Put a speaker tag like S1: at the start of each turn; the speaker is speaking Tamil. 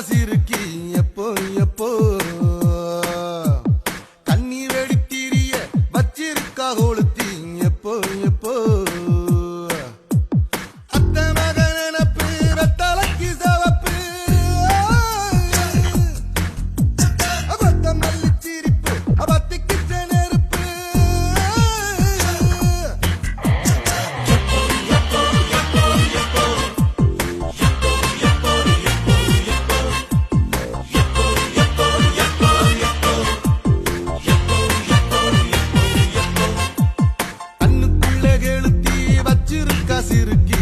S1: சிறுக்கி எப்போ எப்போ கண்ணீர் வெடித்தீரிய வச்சிருக்கா கொளுத்தி எப்போ எப்போ அத்த மக நினப்பு வெத்தலைக்கு சவப்பு அபத்த மல்லி சிரிப்பு அபத்திக்கு நெருப்பு கண்ணுக்குள்ள கெளுத்தி வச்சிருக்கா சிறுக்கி